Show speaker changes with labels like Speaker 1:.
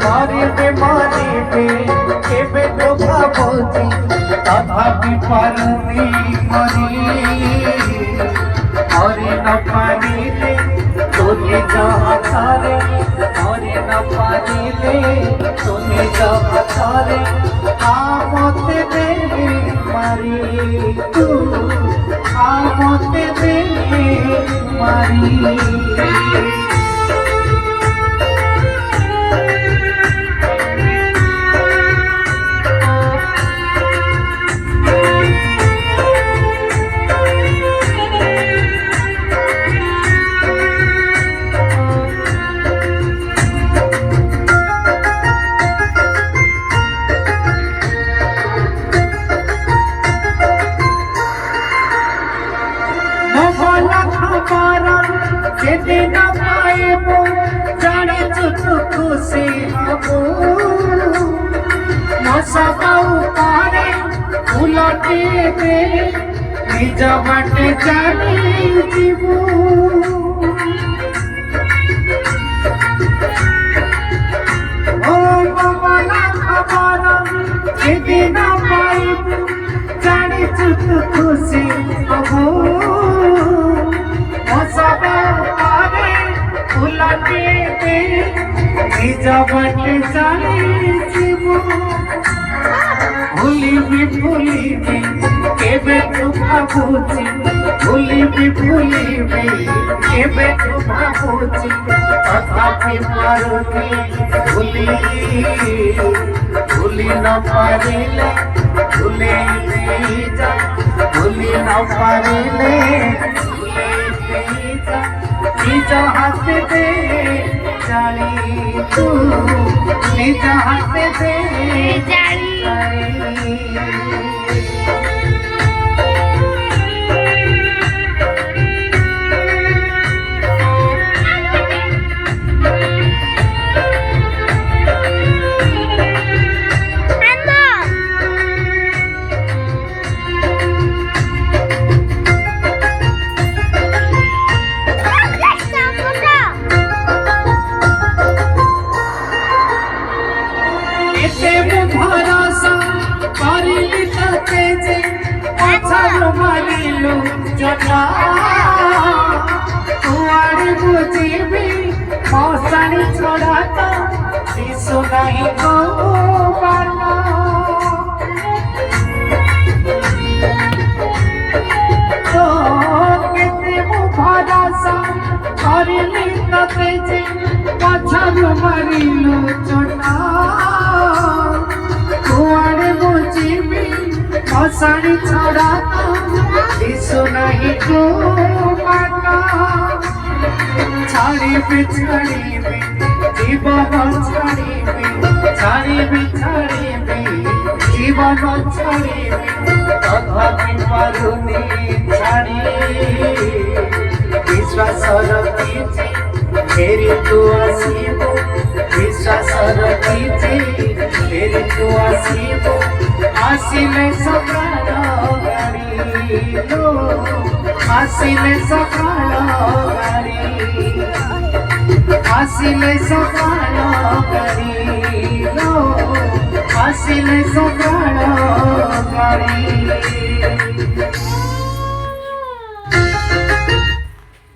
Speaker 1: মারিবে মারিবে কেবে তো ভাবছি তথাপি পারুনি মরি মরি না পারিলে তুমি যাহা ছাড়ে মরি না পারিলে তুমি যাহা ছাড়ে আমতে দেবে মারি তু আমতে দেবে মারি যেদিন পাইব জানি তো খুশি হব মশা পাউ পারে উলটিবে নিজ বাটে জানি জীব ও মমলা খবর যেদিন পাইব জানি তো খুশি হব জগতে চালিয়েছিব ভুলিবি ভুলিবি কেবে তো ভাবুছি ভুলিবি ভুলিবি কেবে তো ভাবুছি তথাপি পারুনি ভুলি ভুলি না পারিলে ভুলে যা ভুলি না পারিলে নিজ হাতে দে জানি তু নিজ হাতে দে জানি ভরসা করিলি তাকে যে পছর মারিল জটা তুয়ারে বুঝিবি মশারি ছড়া তো শিশু নাই গো বানা তো কেতে ভরসা করিলি তাকে যে পছর মারিল জটা মশারি ছড়া শিশু নাহি গো মাতা ছাড়িবে ছাড়িবে জীবন ছাড়িবে ছাড়িবে ছাড়িবে জীবন ছাড়িবে তথাপি পারুনি ছাড়ি বিশ্বাস রখিছি ফেরি তু আসিব বিশ্বাস রখিছি ফেরি তু আসিব আসিলে সকাল গাড়ি আসিলে সকাল গাড়ি আসিলে সকাল গাড়ি আসিলে সকাল গাড়ি